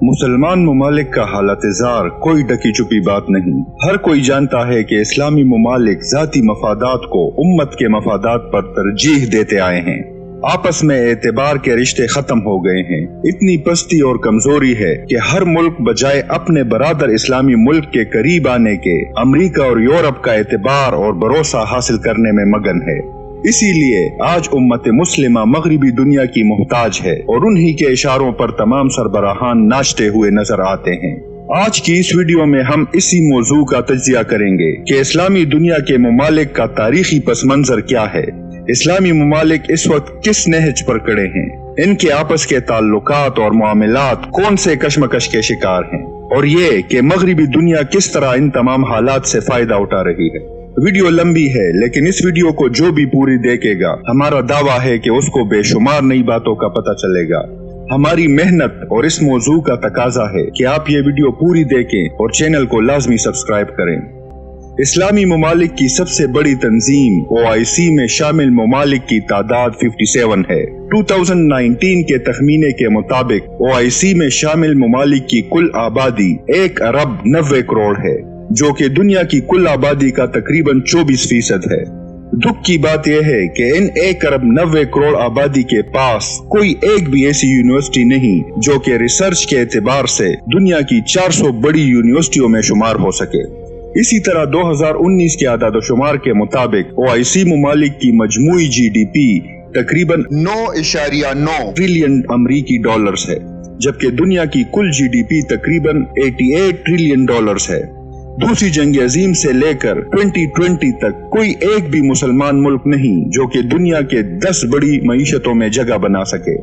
मुसलमान ममालिक का हालत-ए-ज़ार कोई ढकी छुपी बात नहीं। हर कोई जानता है कि इस्लामी ममालिक ज़ाती मफादात को उम्मत के मफादात पर तरजीह देते आए हैं। आपस में एतबार के रिश्ते खत्म हो गए हैं। इतनी पस्ती और कमजोरी है कि हर मुल्क बजाय अपने बरादर इस्लामी मुल्क के करीब आने के अमरीका और यूरोप का एतबार और भरोसा हासिल करने में मगन है। इसीलिए आज उम्मत मुस्लिमा मगरिबी दुनिया की मोहताज है और उन्हीं के इशारों पर तमाम सरबराहान नाचते हुए नजर आते हैं। आज की इस वीडियो में हम इसी मौजू का तज्जिया करेंगे कि इस्लामी दुनिया के ममालिक का तारीखी पस मंजर क्या है, इस्लामी ममालिक इस वक्त किस नहज पर खड़े हैं, इनके आपस के ताल्लुकात और मामलात कौन से कशमकश के शिकार हैं, और ये कि मगरिबी दुनिया किस तरह इन तमाम हालात से फायदा उठा रही है। वीडियो लंबी है, लेकिन इस वीडियो को जो भी पूरी देखेगा, हमारा दावा है कि उसको बेशुमार नई बातों का पता चलेगा। हमारी मेहनत और इस मौजू का तकाजा है कि आप ये वीडियो पूरी देखें और चैनल को लाजमी सब्सक्राइब करें। इस्लामी ममालिक की सबसे बड़ी तंजीम OIC में शामिल ममालिक की तादाद 57 है। 2019 के तखमीने के मुताबिक OIC में शामिल ममालिक की कुल आबादी 1 अरब 90 करोड़ है, जो कि दुनिया की कुल आबादी का तकरीबन 24% है। दुख की बात यह है कि इन 1 अरब 90 करोड़ आबादी के पास कोई एक भी ऐसी यूनिवर्सिटी नहीं जो कि रिसर्च के एतबार से दुनिया की 400 बड़ी यूनिवर्सिटियों में शुमार हो सके। इसी तरह 2019 के आदाद-ओ-शुमार के मुताबिक OIC ममालिक की मजमूई GDP तकरीबन 9.9 ट्रिलियन अमरीकी डॉलर्स है, जबकि दुनिया की कुल GDP तकरीबन 88 ट्रिलियन डॉलर्स है। दूसरी जंग अजीम से लेकर 2020 तक कोई एक भी मुसलमान मुल्क नहीं जो कि दुनिया के 10 बड़ी मईशतों में जगह बना सके।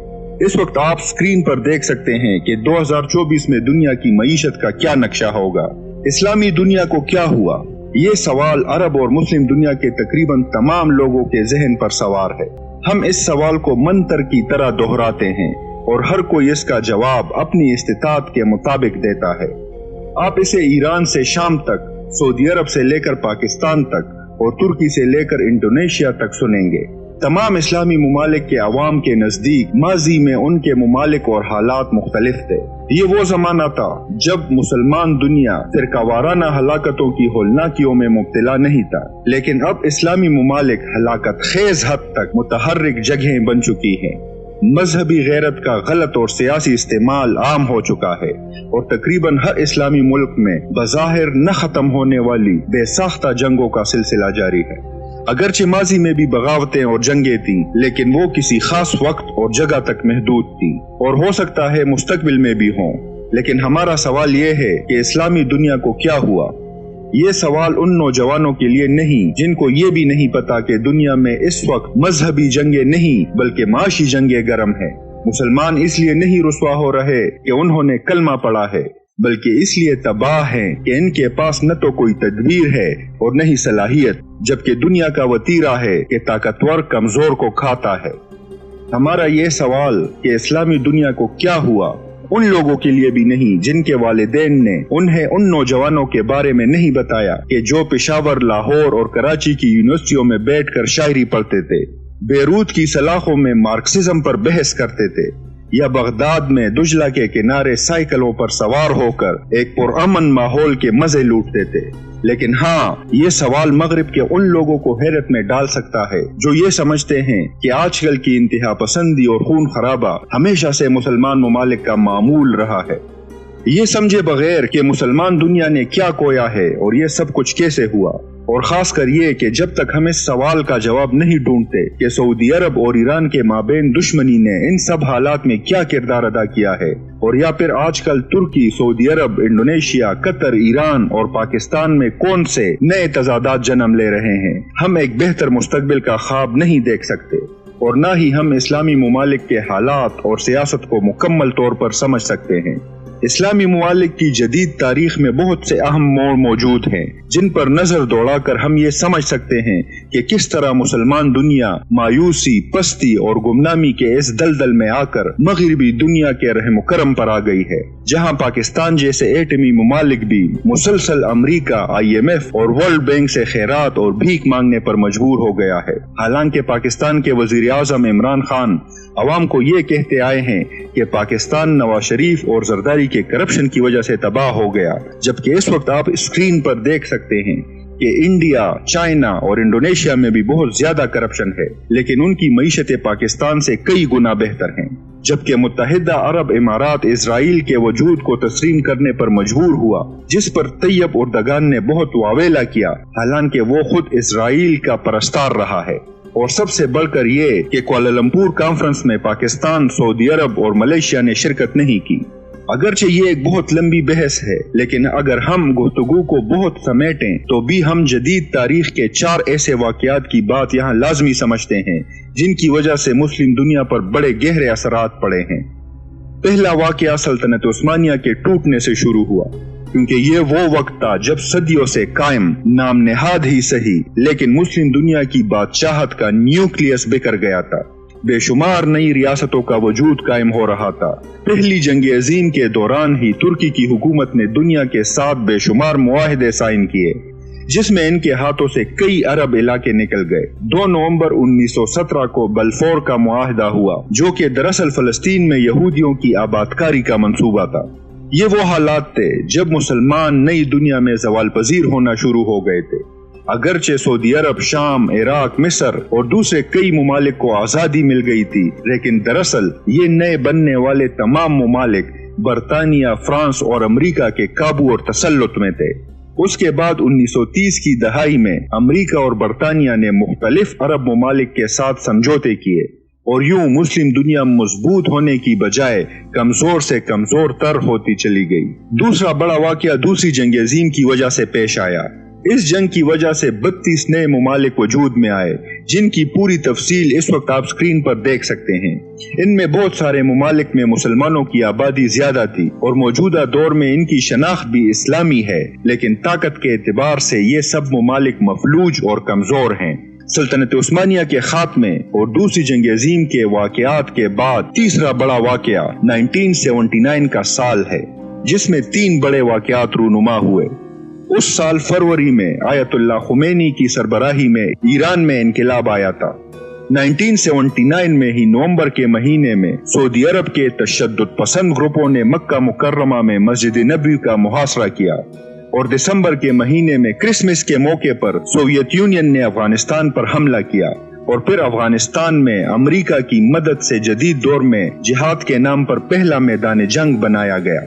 इस वक्त आप स्क्रीन पर देख सकते हैं कि 2024 में दुनिया की मईशत का क्या नक्शा होगा। इस्लामी दुनिया को क्या हुआ? ये सवाल अरब और मुस्लिम दुनिया के तकरीबन तमाम लोगों के जहन पर सवार है। हम इस सवाल को मंतर की तरह दोहराते हैं और हर कोई इसका जवाब अपनी इस्तिताअत के मुताबिक देता है। आप इसे ईरान से शाम तक, सऊदी अरब से लेकर पाकिस्तान तक और तुर्की से लेकर इंडोनेशिया तक सुनेंगे। तमाम इस्लामी ममालिक के अवाम के नजदीक माजी में उनके ममालिक और हालात मुख्तलिफ थे। ये वो जमाना था जब मुसलमान दुनिया फिरकावाराना हलाकतों की होलनाकियों में मुब्तला नहीं था, लेकिन अब इस्लामी ममालिक हलाकत खेज हद तक मुतहर्रिक जगहें बन चुकी हैं। मजहबी गैरत का गलत और सियासी इस्तेमाल आम हो चुका है और तकरीबन हर इस्लामी मुल्क में बज़ाहिर न खत्म होने वाली बेसाख्ता जंगों का सिलसिला जारी है। अगरचे माजी में भी बगावतें और जंगें थीं, लेकिन वो किसी खास वक्त और जगह तक महदूद थीं और हो सकता है मुस्तकबिल में भी हों। लेकिन हमारा सवाल ये है कि इस्लामी दुनिया को क्या हुआ। ये सवाल उन नौजवानों के लिए नहीं जिनको ये भी नहीं पता कि दुनिया में इस वक्त मजहबी जंगे नहीं बल्कि माशी जंगे गरम है। मुसलमान इसलिए नहीं रुसवा हो रहे कि उन्होंने कलमा पढ़ा है, बल्कि इसलिए तबाह हैं कि इनके पास न तो कोई तदबीर है और न ही सलाहियत, जबकि दुनिया का वतीरा है कि ताकतवर कमजोर को खाता है। हमारा ये सवाल कि इस्लामी दुनिया को क्या हुआ उन लोगों के लिए भी नहीं जिनके वालिदैन ने उन्हें उन नौजवानों के बारे में नहीं बताया कि जो पेशावर, लाहौर और कराची की यूनिवर्सिटियों में बैठकर शायरी पढ़ते थे, बेरूत की सलाखों में मार्क्सिज्म पर बहस करते थे, या बगदाद में दुजला के किनारे साइकिलों पर सवार होकर एक पुरअमन माहौल के मजे लूटते थे। लेकिन हाँ, ये सवाल मगरिब के उन लोगों को हैरत में डाल सकता है जो ये समझते हैं कि आजकल की इंतहा पसंदी और खून खराबा हमेशा से मुसलमान ममालिक का मामूल रहा है। ये समझे बगैर कि मुसलमान दुनिया ने क्या खोया है और ये सब कुछ कैसे हुआ, और खास कर ये कि जब तक हम इस सवाल का जवाब नहीं ढूंढते कि सऊदी अरब और ईरान के माबेन दुश्मनी ने इन सब हालात में क्या किरदार अदा किया है, और या फिर आजकल तुर्की, सऊदी अरब, इंडोनेशिया, कतर, ईरान और पाकिस्तान में कौन से नए तजादात जन्म ले रहे हैं, हम एक बेहतर मुस्तकबिल का ख्वाब नहीं देख सकते और न ही हम इस्लामी ममालिक के हालात और सियासत को मुकम्मल तौर पर समझ सकते हैं। इस्लामी ममालिक की जदीद तारीख में बहुत से अहम मोड़ मौजूद हैं जिन पर नजर दौड़ाकर हम ये समझ सकते हैं कि किस तरह मुसलमान दुनिया मायूसी, पस्ती और गुमनामी के इस दलदल में आकर मगरिबी दुनिया के रहम करम पर आ गई है, जहां पाकिस्तान जैसे एटमी ममालिक भी मुसलसल अमरीका, IMF और वर्ल्ड बैंक से खैरात और भीख मांगने पर मजबूर हो गया है। हालांकि पाकिस्तान के वजीर आजम इमरान खान عوام کو یہ کہتے آئے ہیں کہ پاکستان نواز شریف اور زرداری کے کرپشن کی وجہ سے تباہ ہو گیا، جبکہ اس وقت آپ اسکرین پر دیکھ سکتے ہیں کہ انڈیا، چائنا اور انڈونیشیا میں بھی بہت زیادہ کرپشن ہے، لیکن ان کی معیشتیں پاکستان سے کئی گنا بہتر ہیں، جبکہ متحدہ عرب امارات اسرائیل کے وجود کو تسلیم کرنے پر مجبور ہوا، جس پر طیب اردگان نے بہت واویلا کیا، حالانکہ وہ خود اسرائیل کا پرستار رہا ہے۔ اور سب سے بڑھ کر یہ کہ کوالالمپور کانفرنس میں پاکستان، سعودی عرب اور ملیشیا نے شرکت نہیں کی۔ اگرچہ یہ ایک بہت لمبی بحث ہے، لیکن اگر ہم گفتگو کو بہت سمیٹیں تو بھی ہم جدید تاریخ کے 4 ایسے واقعات کی بات یہاں لازمی سمجھتے ہیں جن کی وجہ سے مسلم دنیا پر بڑے گہرے اثرات پڑے ہیں۔ پہلا واقعہ سلطنت عثمانیہ کے ٹوٹنے سے شروع ہوا، کیونکہ یہ وہ وقت تھا جب صدیوں سے قائم، نام نہاد ہی صحیح، لیکن مسلم دنیا کی بادشاہت کا نیوکلیس بکھر گیا تھا۔ بے شمار نئی ریاستوں کا وجود قائم ہو رہا تھا۔ پہلی جنگ عظیم کے دوران ہی ترکی کی حکومت نے دنیا کے ساتھ بے شمار معاہدے سائن کیے، جس میں ان کے ہاتھوں سے کئی عرب علاقے نکل گئے۔ 2 نومبر 1917 کو بلفور کا معاہدہ ہوا، جو کہ دراصل فلسطین میں یہودیوں کی آبادکاری کا منصوبہ تھا۔ یہ وہ حالات تھے جب مسلمان نئی دنیا میں زوال پذیر ہونا شروع ہو گئے تھے۔ اگرچہ سعودی عرب، شام، عراق، مصر اور دوسرے کئی ممالک کو آزادی مل گئی تھی، لیکن دراصل یہ نئے بننے والے تمام ممالک برطانیہ، فرانس اور امریکہ کے قابو اور تسلط میں تھے۔ اس کے بعد 1930 کی دہائی میں امریکہ اور برطانیہ نے مختلف عرب ممالک کے ساتھ سمجھوتے کیے، اور یوں مسلم دنیا مضبوط ہونے کی بجائے کمزور سے کمزور تر ہوتی چلی گئی۔ دوسرا بڑا واقعہ دوسری جنگ عظیم کی وجہ سے پیش آیا۔ اس جنگ کی وجہ سے 32 نئے ممالک وجود میں آئے، جن کی پوری تفصیل اس وقت آپ سکرین پر دیکھ سکتے ہیں۔ ان میں بہت سارے ممالک میں مسلمانوں کی آبادی زیادہ تھی، اور موجودہ دور میں ان کی شناخت بھی اسلامی ہے، لیکن طاقت کے اعتبار سے یہ سب ممالک مفلوج اور کمزور ہیں۔ سلطنت عثمانیہ کے خاتمے اور دوسری جنگ عظیم کے واقعات کے بعد تیسرا بڑا واقعہ 1979 کا سال ہے، جس میں 3 بڑے واقعات رونما ہوئے۔ اس سال فروری میں آیت اللہ خمینی کی سربراہی میں ایران میں انقلاب آیا تھا۔ 1979 میں ہی نومبر کے مہینے میں سعودی عرب کے تشدد پسند گروپوں نے مکہ مکرمہ میں مسجد نبوی کا محاصرہ کیا، اور دسمبر کے مہینے میں کرسمس کے موقع پر سوویت یونین نے افغانستان پر حملہ کیا، اور پھر افغانستان میں امریکہ کی مدد سے جدید دور میں جہاد کے نام پر پہلا میدان جنگ بنایا گیا۔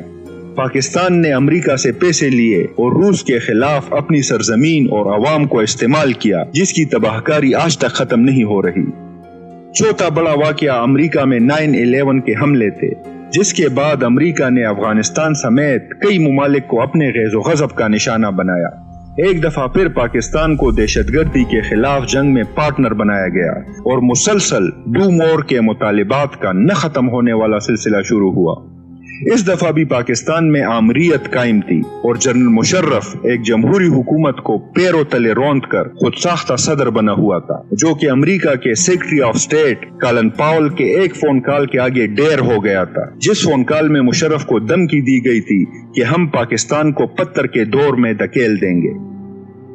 پاکستان نے امریکہ سے پیسے لیے اور روس کے خلاف اپنی سرزمین اور عوام کو استعمال کیا، جس کی تباہ کاری آج تک ختم نہیں ہو رہی۔ چوتھا بڑا واقعہ امریکہ میں 9/11 کے حملے تھے، جس کے بعد امریکہ نے افغانستان سمیت کئی ممالک کو اپنے غیظ و غضب کا نشانہ بنایا۔ ایک دفعہ پھر پاکستان کو دہشت گردی کے خلاف جنگ میں پارٹنر بنایا گیا، اور مسلسل ڈو مور کے مطالبات کا نہ ختم ہونے والا سلسلہ شروع ہوا۔ اس دفعہ بھی پاکستان میں آمریت قائم تھی، اور جنرل مشرف ایک جمہوری حکومت کو پیروں تلے روند کر خود ساختہ صدر بنا ہوا تھا، جو کہ امریکہ کے سیکرٹری آف اسٹیٹ کالن پاول کے ایک فون کال کے آگے ڈیر ہو گیا تھا، جس فون کال میں مشرف کو دھمکی دی گئی تھی کہ ہم پاکستان کو پتھر کے دور میں دھکیل دیں گے۔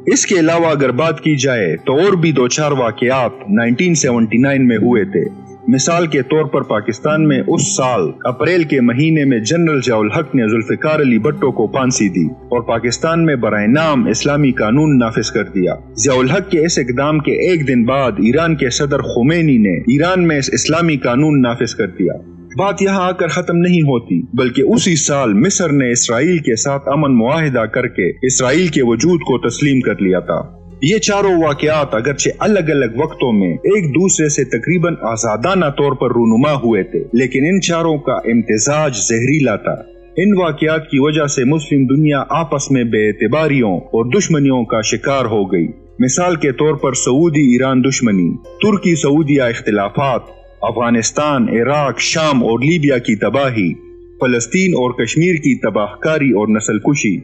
اس کے علاوہ اگر بات کی جائے تو اور بھی 2-4 واقعات 1979 میں ہوئے تھے۔ مثال کے طور پر پاکستان میں اس سال اپریل کے مہینے میں جنرل ضیاء الحق نے ذوالفقار علی بھٹو کو پھانسی دی، اور پاکستان میں برائے نام اسلامی قانون نافذ کر دیا۔ ضیاء الحق کے اس اقدام کے ایک دن بعد ایران کے صدر خمینی نے ایران میں اس اسلامی قانون نافذ کر دیا۔ بات یہاں آ کر ختم نہیں ہوتی، بلکہ اسی سال مصر نے اسرائیل کے ساتھ امن معاہدہ کر کے اسرائیل کے وجود کو تسلیم کر لیا تھا۔ یہ چاروں واقعات اگرچہ الگ الگ وقتوں میں ایک دوسرے سے تقریباً آزادانہ طور پر رونما ہوئے تھے، لیکن ان چاروں کا امتزاج زہریلا تھا۔ ان واقعات کی وجہ سے مسلم دنیا آپس میں بے اعتباریوں اور دشمنیوں کا شکار ہو گئی۔ مثال کے طور پر سعودی ایران دشمنی، ترکی سعودیہ اختلافات، افغانستان، عراق، شام اور لیبیا کی تباہی، فلسطین اور کشمیر کی تباہ کاری اور نسل کشی،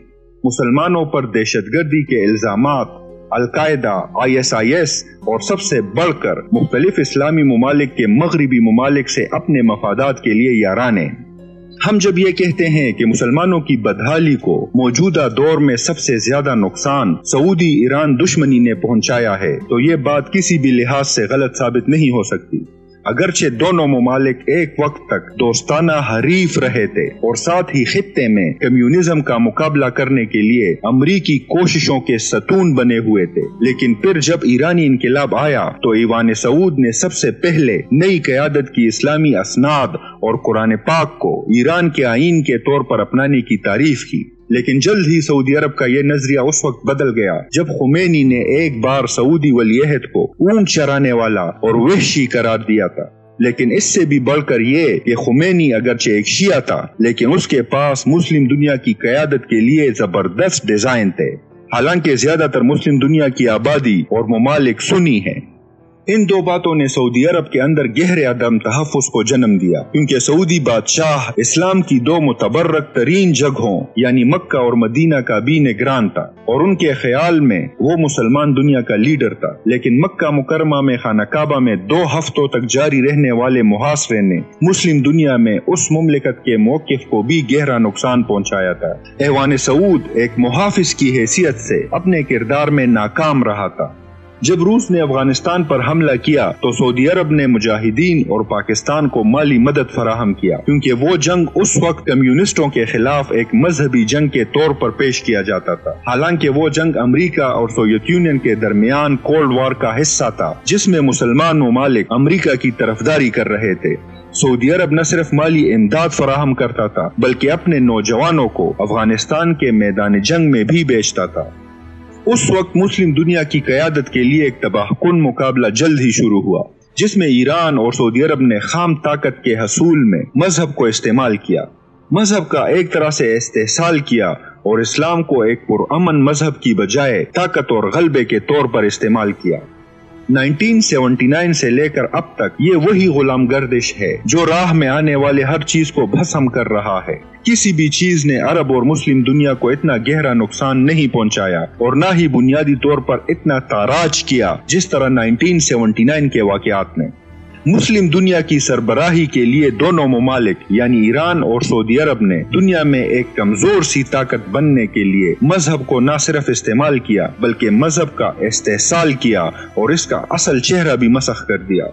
مسلمانوں پر دہشت گردی کے الزامات، القاعدہ، ISIS اور سب سے بڑھ کر مختلف اسلامی ممالک کے مغربی ممالک سے اپنے مفادات کے لیے یارانے۔ ہم جب یہ کہتے ہیں کہ مسلمانوں کی بدحالی کو موجودہ دور میں سب سے زیادہ نقصان سعودی ایران دشمنی نے پہنچایا ہے، تو یہ بات کسی بھی لحاظ سے غلط ثابت نہیں ہو سکتی۔ अगरचे दोनों ममालिक एक वक्त तक दोस्ताना हरीफ रहे थे और साथ ही खित्ते में कम्युनिज्म का मुकाबला करने के लिए अमरीकी कोशिशों के सतून बने हुए थे, लेकिन फिर जब ईरानी इनकलाब आया तो ईवान सऊद ने सबसे पहले नई क़यादत की इस्लामी असनाद और कुरान पाक को ईरान के आईन के तौर पर अपनाने की तारीफ की। लेकिन जल्द ही सऊदी अरब का ये नजरिया उस वक्त बदल गया जब खुमैनी ने एक बार सऊदी वलीअहद को ऊंट चराने वाला और वहशी करार दिया था। लेकिन इससे भी बढ़कर ये कि खुमैनी अगरचे एक शिया था, लेकिन उसके पास मुस्लिम दुनिया की क़यादत के लिए जबरदस्त डिजाइन थे। हालांकि ज्यादातर मुस्लिम दुनिया की आबादी और ममालिक सुन्नी है। इन दो बातों ने सऊदी अरब के अंदर गहरे अदम तहफ़्फ़ुज़ को जन्म दिया, क्योंकि सऊदी बादशाह इस्लाम की दो मुतबर्रक तरीन जगहों यानी मक्का और मदीना का भी निगरान था और उनके ख्याल में वो मुसलमान दुनिया का लीडर था। लेकिन मक्का मुकरमा में खाना काबा में 2 हफ्तों तक जारी रहने वाले मुहासरे ने मुस्लिम दुनिया में उस मुमलिकत के मौक़िफ़ को भी गहरा नुकसान पहुँचाया था। ईवान सऊद एक मुहाफिज की हैसियत से अपने किरदार में नाकाम रहा था। जब रूस ने अफगानिस्तान पर हमला किया तो सऊदी अरब ने मुजाहिदीन और पाकिस्तान को माली मदद फराहम किया, क्योंकि वो जंग उस वक्त कम्युनिस्टों के खिलाफ एक मजहबी जंग के तौर पर पेश किया जाता था। हालांकि वो जंग अमेरिका और सोवियत यूनियन के दरमियान कोल्ड वॉर का हिस्सा था, जिसमें मुसलमान ममालिक अमेरिका की तरफदारी कर रहे थे। सऊदी अरब न सिर्फ माली इमदाद फराहम करता था बल्कि अपने नौजवानों को अफगानिस्तान के मैदान जंग में भी भेजता था। उस वक्त मुस्लिम दुनिया की क़यादत के लिए एक तबाहकुन मुकाबला जल्द ही शुरू हुआ, जिसमें ईरान और सऊदी अरब ने खाम ताकत के हसूल में मजहब को इस्तेमाल किया, मजहब का एक तरह से इस्तेहसाल किया और इस्लाम को एक पुरअमन मजहब की बजाय ताकत और गलबे के तौर पर इस्तेमाल किया। 1979 से लेकर अब तक ये वही गुलाम गर्दिश है जो राह में आने वाले हर चीज को भस्म कर रहा है। किसी भी चीज ने अरब और मुस्लिम दुनिया को इतना गहरा नुकसान नहीं पहुंचाया और न ही बुनियादी तौर पर इतना ताराज किया जिस तरह 1979 के वाकयात ने। मुस्लिम दुनिया की सरबराही के लिए दोनों ममालिक यानी ईरान और सऊदी अरब ने दुनिया में एक कमजोर सी ताकत बनने के लिए मजहब को न सिर्फ इस्तेमाल किया बल्कि मजहब का इस्तेहसाल किया और इसका असल चेहरा भी मसख कर दिया।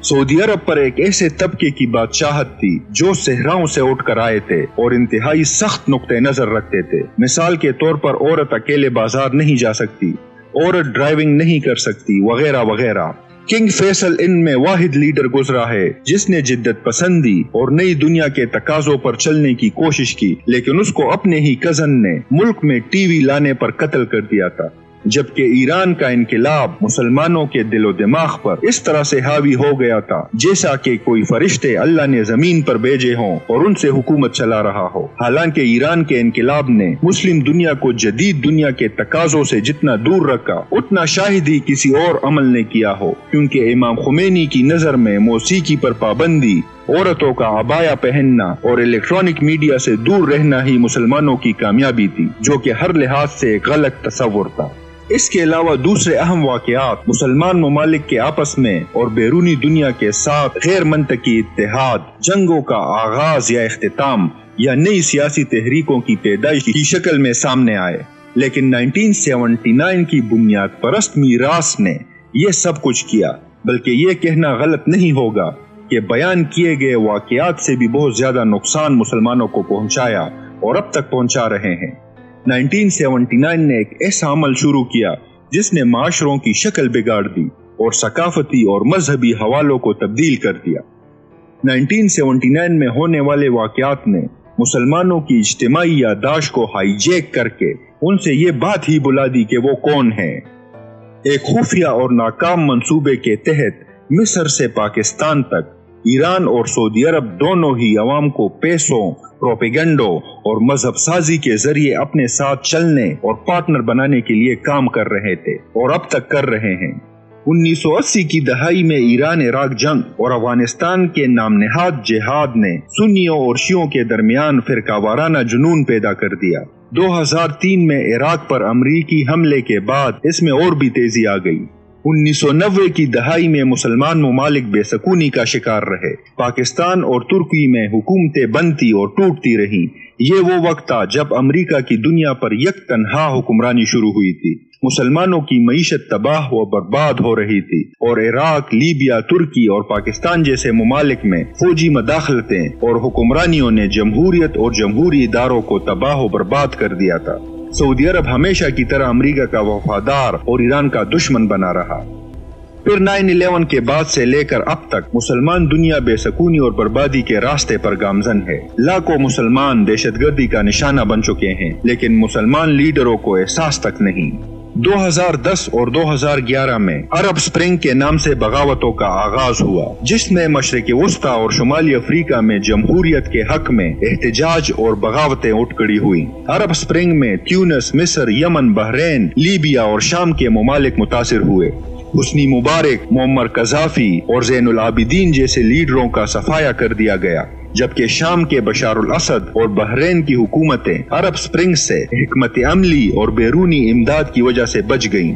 सऊदी अरब पर एक ऐसे तबके की बादशाहत थी जो सहराओं से उठकर आए थे और इंतहाई सख्त नुक्ते नजर रखते थे। मिसाल के तौर पर औरत अकेले बाजार नहीं जा सकती, औरत ड्राइविंग नहीं कर सकती, वगैरह वगैरह। किंग फैसल इनमें वाहिद लीडर गुजरा है जिसने जिद्दत पसंदी और नई दुनिया के तकाजों पर चलने की कोशिश की, लेकिन उसको अपने ही कजन ने मुल्क में टीवी लाने पर कत्ल कर दिया था। जबकि ईरान का इनकिलाब मुसलमानों के दिलो दिमाग पर इस तरह से हावी हो गया था जैसा कि कोई फरिश्ते अल्लाह ने जमीन पर भेजे हों और उनसे हुकूमत चला रहा हो। हालांकि ईरान के इनकिलाब ने मुस्लिम दुनिया को जदीद दुनिया के तकाजों से जितना दूर रखा उतना शायद ही किसी और अमल ने किया हो, क्योंकि इमाम खुमैनी की नजर में मौसीकी पर पाबंदी, औरतों का अबाया पहनना और इलेक्ट्रॉनिक मीडिया से दूर रहना ही मुसलमानों की कामयाबी थी, जो कि हर लिहाज से एक गलत तस्वुर था। इसके अलावा दूसरे अहम वाकयात मुसलमान ममालिक के आपस में और बैरूनी दुनिया के साथ गैर मंतकी इत्तेहाद, जंगों का आगाज या इख्तिताम या नई सियासी तहरीकों की पैदाइश की शक्ल में सामने आए। लेकिन 1979 की बुनियाद परस्त मीरास ने यह सब कुछ किया, बल्कि ये कहना गलत नहीं होगा कि बयान किए गए वाकयात से भी बहुत ज्यादा नुकसान मुसलमानों को पहुंचाया और अब तक पहुंचा रहे हैं। 1979 ने एक ऐसा अमल शुरू किया जिसने माशरों की शक्ल बिगाड़ दी और सकाफती और मजहबी हवालों को तब्दील कर दिया। 1979 में होने वाले वाकयात ने मुसलमानों की इज्तिमाई यादाश्त को हाईजैक करके उनसे ये बात ही बुला दी कि वो कौन है। एक खुफिया और नाकाम मंसूबे के तहत मिस्र से पाकिस्तान तक ईरान और सऊदी अरब दोनों ही अवाम को पैसों, प्रोपेगेंडो और मजहब साजी के जरिए अपने साथ चलने और पार्टनर बनाने के लिए काम कर रहे थे और अब तक कर रहे हैं। 1980 की दहाई में ईरान इराक जंग और अफगानिस्तान के नामनहाद जिहाद ने सुन्नियों और शियों के दरमियान फिरकावाराना जुनून पैदा कर दिया। 2003 में इराक पर अमरीकी हमले के बाद इसमें और भी तेजी आ गई। 1990 की दहाई में मुसलमान ममालिक बेसकूनी का शिकार रहे। पाकिस्तान और तुर्की में हुकूमतें बनती और टूटती रहीं। ये वो वक्त था जब अमेरिका की दुनिया पर यकतन्हा हुक्मरानी शुरू हुई थी। मुसलमानों की मईशत तबाह व बर्बाद हो रही थी और इराक, लीबिया, तुर्की और पाकिस्तान जैसे ममालिक में फौजी मदाखलतें और हुक्मरानियों ने जमहूरियत और जमहूरी इदारों को तबाह व बर्बाद कर दिया था। सऊदी अरब हमेशा की तरह अमेरिका का वफादार और ईरान का दुश्मन बना रहा। फिर 9/11 के बाद से लेकर अब तक मुसलमान दुनिया बेसकूनी और बर्बादी के रास्ते पर गामजन है। लाखों मुसलमान दहशतगर्दी का निशाना बन चुके हैं, लेकिन मुसलमान लीडरों को एहसास तक नहीं। 2010 और 2011 में अरब स्प्रिंग के नाम से बगावतों का आगाज हुआ, जिसमें मशरिकी वस्ता और शुमाली अफ्रीका में जमहूरियत के हक में एहतजाज और बगावतें उठ खड़ी हुई। अरब स्प्रिंग में ट्यूनिस, मिस्र, यमन, बहरीन, लीबिया और शाम के ममालिक मुतासिर हुए। हुस्नी मुबारक, मुअम्मर कज़ाफी और ज़ैनुल आबिदीन जैसे लीडरों का सफाया कर दिया गया, जबकि शाम के बशारुल असद और बहरीन की हुकूमतें अरब स्प्रिंग से हिकमत अमली और बैरूनी इमदाद की वजह से बच गईं।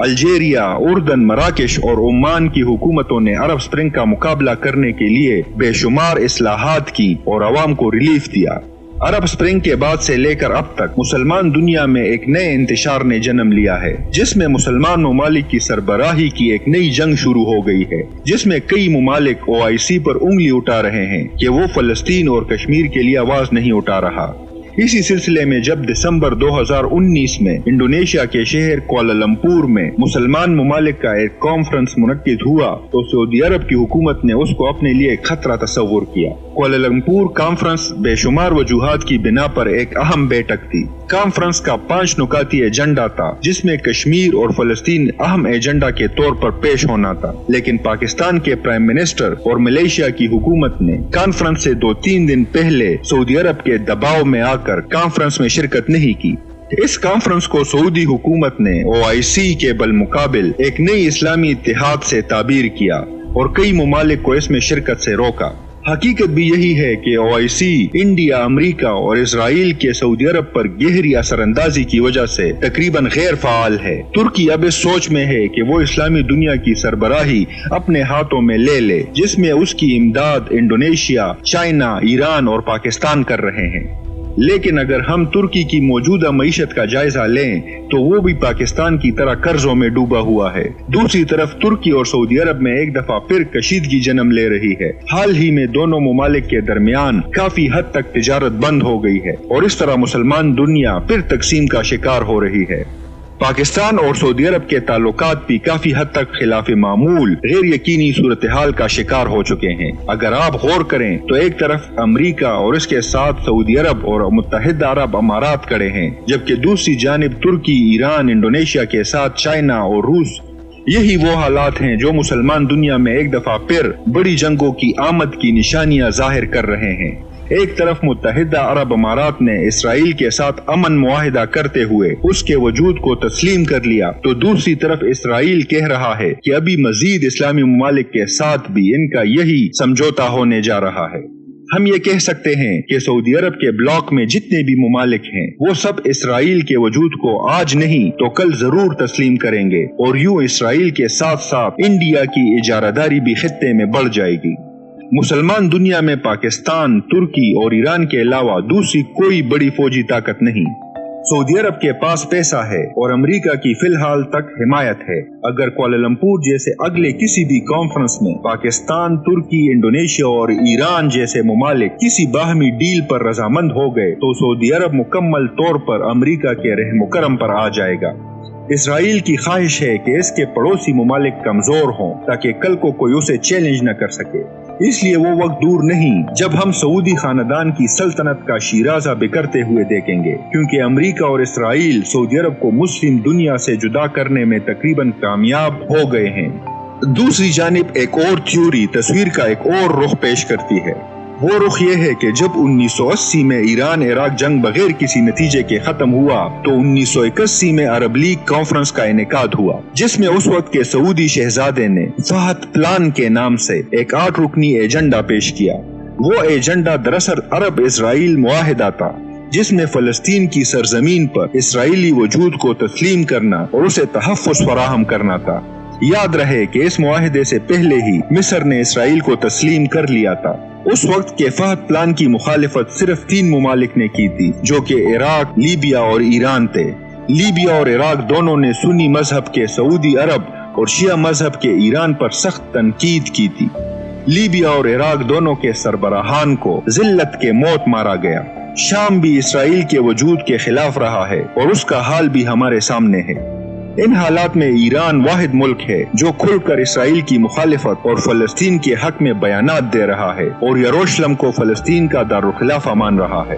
अल्जीरिया, उर्दन, मराकेश और ओमान की हुकूमतों ने अरब स्प्रिंग का मुकाबला करने के लिए बेशुमार इस्लाहात की और अवाम को रिलीफ दिया। अरब स्प्रिंग के बाद से लेकर अब तक मुसलमान दुनिया में एक नए इंतशार ने जन्म लिया है, जिसमें मुसलमान ममालिक की सरबराही की एक नई जंग शुरू हो गई है, जिसमें कई ममालिक OIC पर उंगली उठा रहे हैं कि वो फलस्तीन और कश्मीर के लिए आवाज नहीं उठा रहा। इसी सिलसिले में जब दिसंबर 2019 में इंडोनेशिया के शहर कुआलालंपुर में मुसलमान ममालिक का एक कॉन्फ्रेंस मुनक्किद हुआ, तो सऊदी अरब की हुकूमत ने उसको अपने लिए खतरा तस्वुर किया। कुआलालंपुर कॉन्फ्रेंस बेशुमार वजूहात की बिना पर एक अहम बैठक थी। कॉन्फ्रेंस का 5 नुकाती एजेंडा था, जिसमें कश्मीर और फलस्तीन अहम एजेंडा के तौर पर पेश होना था, लेकिन पाकिस्तान के प्राइम मिनिस्टर और मलेशिया की हुकूमत ने कॉन्फ्रेंस से 2-3 दिन पहले सऊदी अरब के दबाव में आकर कॉन्फ्रेंस में शिरकत नहीं की। इस कॉन्फ्रेंस को सऊदी हुकूमत ने OIC के बल मुकाबिल एक नई इस्लामी इत्तेहाद से ताबीर किया और कई ममालिक को इसमें शिरकत से रोका। हकीकत भी यही है कि OIC इंडिया, अमेरिका और इजराइल के सऊदी अरब पर गहरी असरअंदाजी की वजह से तकरीबन गैर फाल है। तुर्की अब इस सोच में है कि वो इस्लामी दुनिया की सरबराही अपने हाथों में ले ले, जिसमें उसकी इमदाद इंडोनेशिया, चाइना, ईरान और पाकिस्तान कर रहे हैं। लेकिन अगर हम तुर्की की मौजूदा मईशत का जायजा लें तो वो भी पाकिस्तान की तरह कर्जों में डूबा हुआ है। दूसरी तरफ तुर्की और सऊदी अरब में एक दफा फिर कशीदगी जन्म ले रही है। हाल ही में दोनों ममालिक के दरमियान काफी हद तक तिजारत बंद हो गई है और इस तरह मुसलमान दुनिया फिर तकसीम का शिकार हो रही है। पाकिस्तान और सऊदी अरब के ताल्लुकात भी काफी हद तक खिलाफ मामूल गैर यकीनी सूरत हाल का शिकार हो चुके हैं। अगर आप गौर करें तो एक तरफ अमेरिका और इसके साथ सऊदी अरब और मुत्तहिदा अरब अमारात खड़े हैं, जबकि दूसरी जानिब तुर्की, ईरान, इंडोनेशिया के साथ चाइना और रूस। यही वो हालात हैं जो मुसलमान दुनिया में एक दफा फिर बड़ी जंगों की आमद की निशानियां जाहिर कर रहे हैं। एक तरफ मुत्तहिदा अरब अमारात ने इसराइल के साथ अमन मुआहिदा करते हुए उसके वजूद को तस्लीम कर लिया, तो दूसरी तरफ इसराइल कह रहा है कि अभी मजीद इस्लामी ममालिक के साथ भी इनका यही समझौता होने जा रहा है। हम ये कह सकते हैं कि सऊदी अरब के ब्लॉक में जितने भी ममालिक हैं वो सब इसराइल के वजूद को आज नहीं तो कल जरूर तस्लीम करेंगे और यूं इसराइल के साथ साथ इंडिया की इजारादारी भी खित्ते में बढ़ जाएगी। मुसलमान दुनिया में पाकिस्तान, तुर्की और ईरान के अलावा दूसरी कोई बड़ी फौजी ताकत नहीं। सऊदी अरब के पास पैसा है और अमेरिका की फिलहाल तक हिमायत है। अगर कुआलालंपुर जैसे अगले किसी भी कॉन्फ्रेंस में पाकिस्तान, तुर्की, इंडोनेशिया और ईरान जैसे ममालिक किसी बाहमी डील पर रजामंद हो गए तो सऊदी अरब मुकम्मल तौर पर अमेरिका के रहम करम पर आ जाएगा। इसराइल की ख्वाहिश है कि इसके पड़ोसी ममालिक कमजोर हों ताकि कल को कोई उसे चैलेंज न कर सके। इसलिए वो वक्त दूर नहीं जब हम सऊदी खानदान की सल्तनत का शिराजा बिखरते हुए देखेंगे, क्योंकि अमेरिका और इसराइल सऊदी अरब को मुस्लिम दुनिया से जुदा करने में तकरीबन कामयाब हो गए हैं। दूसरी जानिब एक और थ्योरी तस्वीर का एक और रुख पेश करती है। वो रुख ये है कि जब 1980 में ईरान इराक जंग बगैर किसी नतीजे के खत्म हुआ तो 1981 में अरब लीग कॉन्फ्रेंस का इनेकाद हुआ, जिसमें उस वक्त के सऊदी शहजादे ने फहद प्लान के नाम से एक 8 रुकनी एजेंडा पेश किया। वो एजेंडा दरअसल अरब इजराइल मुआहिदा था, जिसमें फलस्तीन की सरजमीन पर इसराइली वजूद को तस्लीम करना और उसे तहफ़्फ़ुज़ फराहम करना था। याद रहे कि इस मुआहदे से पहले ही मिस्र ने इसराइल को तस्लीम कर लिया था। उस वक्त के फहद प्लान की मुखालिफत सिर्फ 3 मुमालिक ने की थी, जो कि इराक, लीबिया और ईरान थे। लीबिया और इराक दोनों ने सुन्नी मजहब के सऊदी अरब और शिया मजहब के ईरान पर सख्त तनकीद की थी। लीबिया और इराक दोनों के सरबराहान को जिल्लत के मौत मारा गया। शाम भी इसराइल के वजूद के खिलाफ रहा है और उसका हाल भी हमारे सामने है। इन हालात में ईरान वाहिद मुल्क है जो खुलकर इसराइल की मुखालिफत और फलस्तीन के हक में बयानात दे रहा है और यरूशलेम को फलस्तीन का दारुल खिलाफा मान रहा है।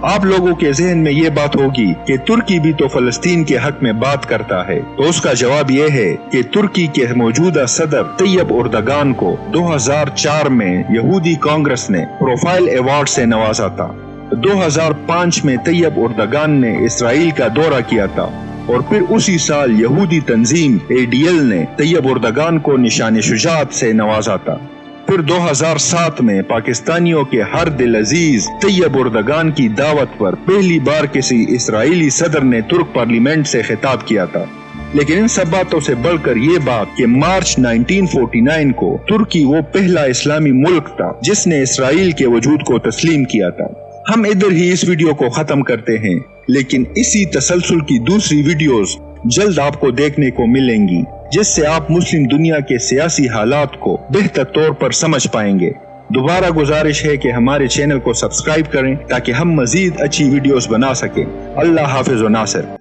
आप लोगों के जहन में ये बात होगी कि तुर्की भी तो फलस्तीन के हक में बात करता है, तो उसका जवाब ये है कि तुर्की के मौजूदा सदर तैयब उर्दगान को 2004 में यहूदी कांग्रेस ने प्रोफाइल अवार्ड से नवाजा था। 2005 में तैयब उर्दगान ने इसराइल का दौरा किया था और फिर उसी साल यहूदी तंजीम ADL ने तैयब उर्दगान को निशान शुजाअत से नवाजा था। फिर 2007 में पाकिस्तानियों के हर दिल अजीज तैयब उर्दगान की दावत पर पहली बार किसी इसराइली सदर ने तुर्क पार्लियामेंट से खिताब किया था। लेकिन इन सब बातों से बढ़कर ये बात कि मार्च 1949 को तुर्की वो पहला इस्लामी मुल्क था जिसने इसराइल के वजूद को तस्लीम किया था। हम इधर ही इस वीडियो को खत्म करते हैं, लेकिन इसी तसलसल की दूसरी वीडियोस जल्द आपको देखने को मिलेंगी, जिससे आप मुस्लिम दुनिया के सियासी हालात को बेहतर तौर पर समझ पाएंगे। दोबारा गुजारिश है कि हमारे चैनल को सब्सक्राइब करें ताकि हम मजीद अच्छी वीडियोस बना सकें। अल्लाह हाफिज व नासिर।